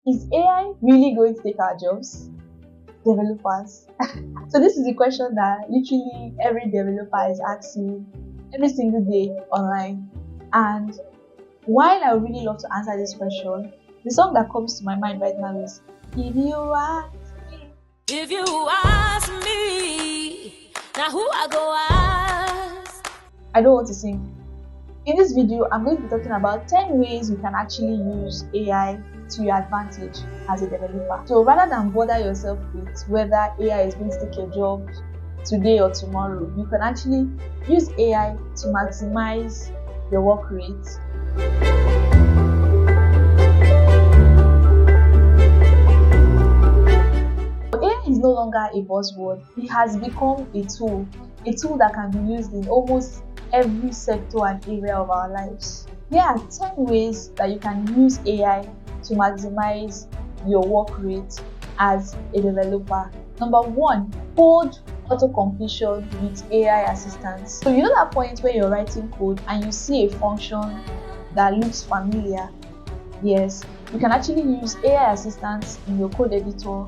Is AI really going to take our jobs? Developers. So this is the question that literally every developer is asking every single day online. And while I would really love to answer this question, the song that comes to my mind right now is If You Ask Me. If you ask me, now who I go ask? I don't want to sing. In this video, I'm going to be talking about 10 ways you can actually use AI to your advantage as a developer. So rather than bother yourself with whether AI is going to take your job today or tomorrow, you can actually use AI to maximize your work rate. AI is no longer a buzzword. It has become a tool that can be used in almost every sector and area of our lives. Here are 10 ways that you can use AI to maximize your work rate as a developer. Number 1, code auto-completion with AI assistance. So you know that point where you're writing code and you see a function that looks familiar? Yes, you can actually use AI assistance in your code editor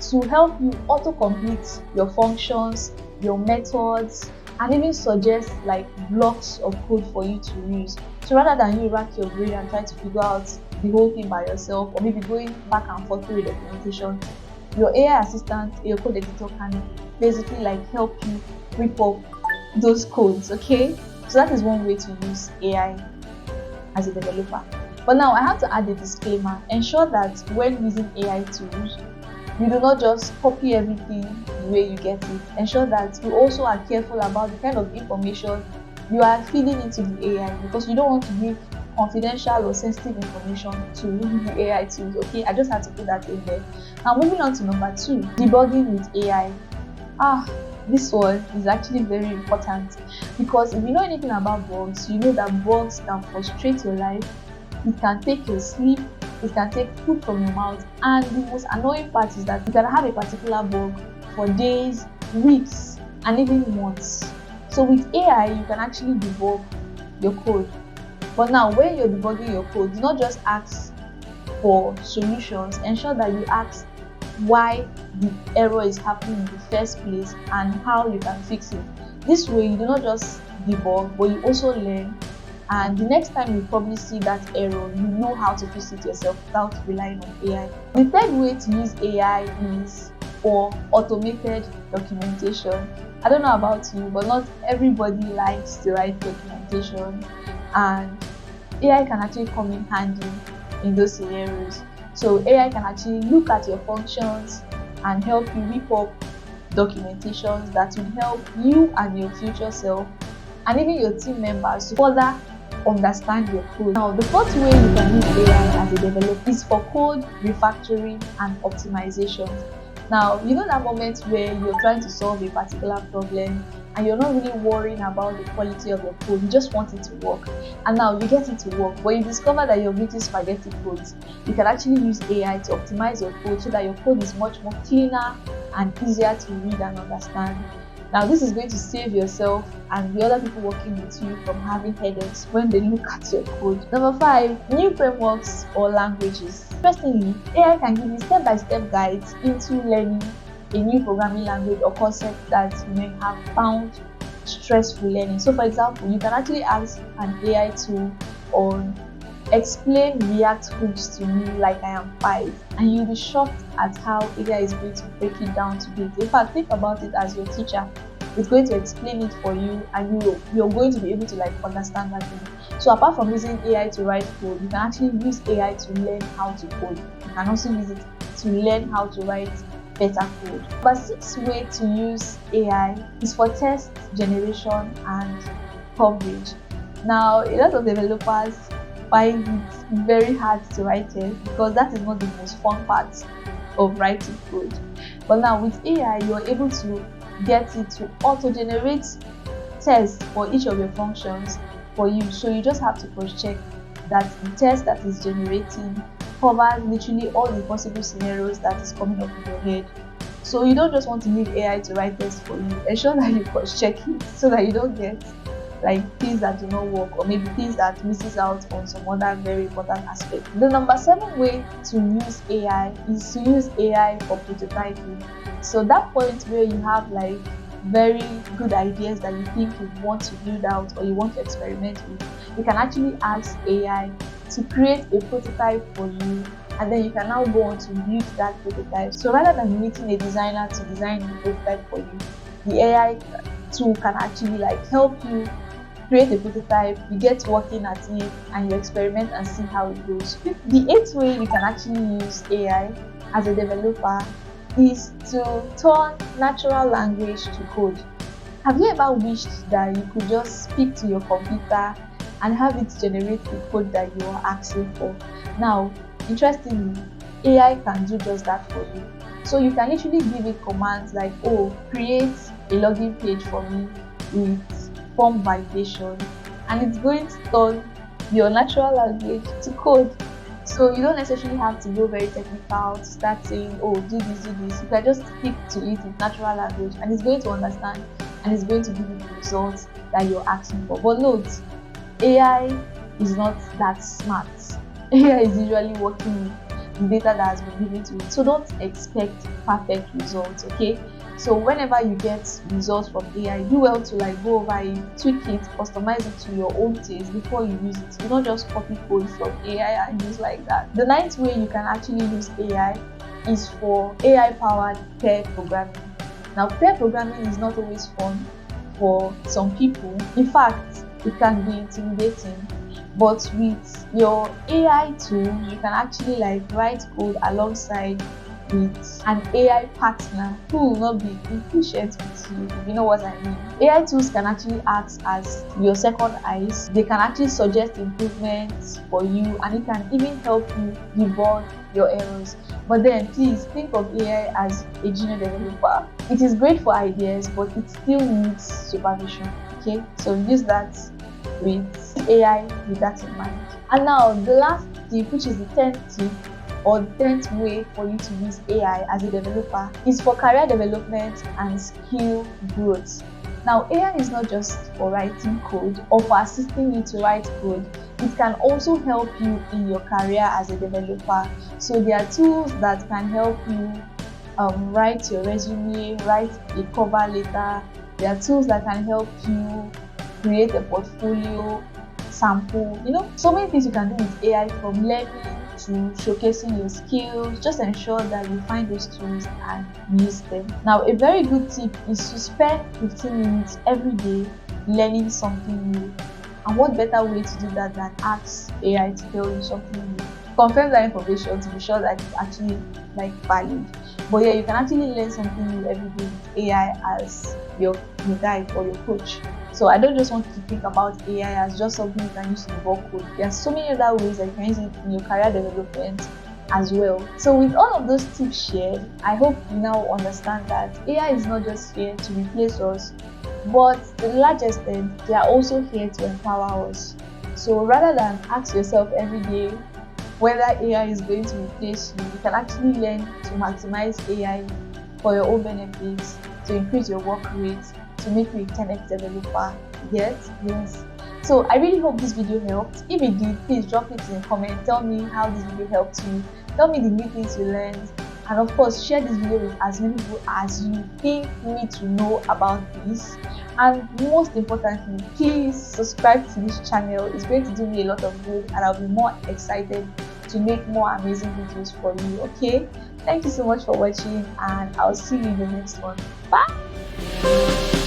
to help you auto-complete your functions, your methods, and even suggest like blocks of code for you to use. So rather than you rack your brain and try to figure out the whole thing by yourself, or maybe going back and forth through the documentation, your AI assistant, your code editor can basically like help you rip up those codes, okay? So that is one way to use AI as a developer. But now I have to add a disclaimer. Ensure that when using AI tools, you do not just copy everything the way you get it. Ensure that you also are careful about the kind of information you are feeding into the AI, because you don't want to give confidential or sensitive information to the AI tools. Okay, I just had to put that in there. Now moving on to number 2, debugging with AI. This one is actually very important, because if you know anything about bugs, you know that bugs can frustrate your life. It can take your sleep, it can take food from your mouth, and the most annoying part is that you can have a particular bug for days, weeks, and even months. So with AI, you can actually debug your code. But now when you're debugging your code, do not just ask for solutions. Ensure that you ask why the error is happening in the first place and how you can fix it. This way you do not just debug, but you also learn, and the next time you probably see that error, you know how to fix it yourself without relying on AI. The third way to use AI is for automated documentation. I don't know about you, but not everybody likes to write documentation, and AI can actually come in handy in those scenarios. So AI can actually look at your functions and help you whip up documentations that will help you and your future self, and even your team members, to further understand your code. Now, the fourth way you can use AI as a developer is for code refactoring and optimization. Now, you know that moment where you're trying to solve a particular problem and you're not really worrying about the quality of your code, you just want it to work. And now you get it to work, but you discover that you're writing spaghetti codes. You can actually use AI to optimize your code so that your code is much more cleaner and easier to read and understand. Now, this is going to save yourself and the other people working with you from having headaches when they look at your code. Number 5, new frameworks or languages. Interestingly, AI can give you step-by-step guides into learning a new programming language or concept that you may have found stressful learning. So, for example, you can actually ask an AI tool on explain React hooks to me like I am 5, and you'll be shocked at how AI is going to break it down to bits. In fact, think about it as your teacher. It's going to explain it for you, and you're going to be able to like understand that thing. So apart from using AI to write code, you can actually use AI to learn how to code. You can also use it to learn how to write better code. But 6th way to use AI is for test generation and coverage. Now, a lot of developers find it very hard to write tests, because that is not the most fun part of writing code. But now with AI, you're able to get it to auto-generate tests for each of your functions for you. So you just have to cross-check that the test that is generating covers literally all the possible scenarios that is coming up in your head. So you don't just want to leave AI to write tests for you. Ensure that you cross-check it so that you don't get like things that do not work, or maybe things that misses out on some other very important aspect. The number 7 way to use AI is to use AI for prototyping. So that point where you have like very good ideas that you think you want to build out or you want to experiment with, you can actually ask AI to create a prototype for you, and then you can now go on to build that prototype. So rather than meeting a designer to design the prototype for you, the AI tool can actually like help you create a prototype, you get working at it, and you experiment and see how it goes. The 8th way you can actually use AI as a developer is to turn natural language to code. Have you ever wished that you could just speak to your computer and have it generate the code that you are asking for? Now, interestingly, AI can do just that for you. So you can literally give it commands like, oh, create a login page for me with form validation, and it's going to turn your natural language to code. So you don't necessarily have to go very technical to start saying, oh, do this, do this. You can just speak to it in natural language, and it's going to understand, and it's going to give you the results that you're asking for. But note, AI is not that smart. AI is usually working with the data that has been given to it. So don't expect perfect results, okay? So whenever you get results from AI, do well to like go over it, tweak it, customize it to your own taste before you use it. Do not just copy code from AI and use like that. The 9th way you can actually use AI is for AI-powered pair programming. Now, pair programming is not always fun for some people. In fact, it can be intimidating. But with your AI tool, you can actually like write code alongside with an AI partner who will not be impatient with you, if you know what I mean. AI tools can actually act as your second eyes. They can actually suggest improvements for you, and it can even help you debug your errors. But then please think of AI as a junior developer. It is great for ideas, but it still needs supervision. Okay, so use that with AI with that in mind. And now the last tip, which is the 10th tip or 10th way for you to use AI as a developer, is for career development and skill growth. Now, AI is not just for writing code or for assisting you to write code. It can also help you in your career as a developer. So there are tools that can help you write your resume, write a cover letter. There are tools that can help you create a portfolio, sample, so many things you can do with AI, from learning to showcasing your skills. Just ensure that you find those tools and use them. Now, a very good tip is to spend 15 minutes every day learning something new. And what better way to do that than ask AI to tell you something new? Confirm that information to be sure that it's actually like valid. But yeah, you can actually learn something new every day with AI as your guide or your coach. So I don't just want you to think about AI as just something you can use to debug code. There are so many other ways that you can use it in your career development as well. So with all of those tips shared, I hope you now understand that AI is not just here to replace us, but to the large extent, they are also here to empower us. So rather than ask yourself every day whether AI is going to replace you, you can actually learn to maximize AI for your own benefits, to increase your work rate, to make you a 10x developer. Yes. So I really hope this video helped. If it did, please drop it in a comment. Tell me how this video helped you. Tell me the new things you learned. And of course, share this video with as many people as you think need to know about this. And most importantly, please subscribe to this channel. It's going to do me a lot of good, and I'll be more excited to make more amazing videos for you. Okay, thank you so much for watching, and I'll see you in the next one. Bye.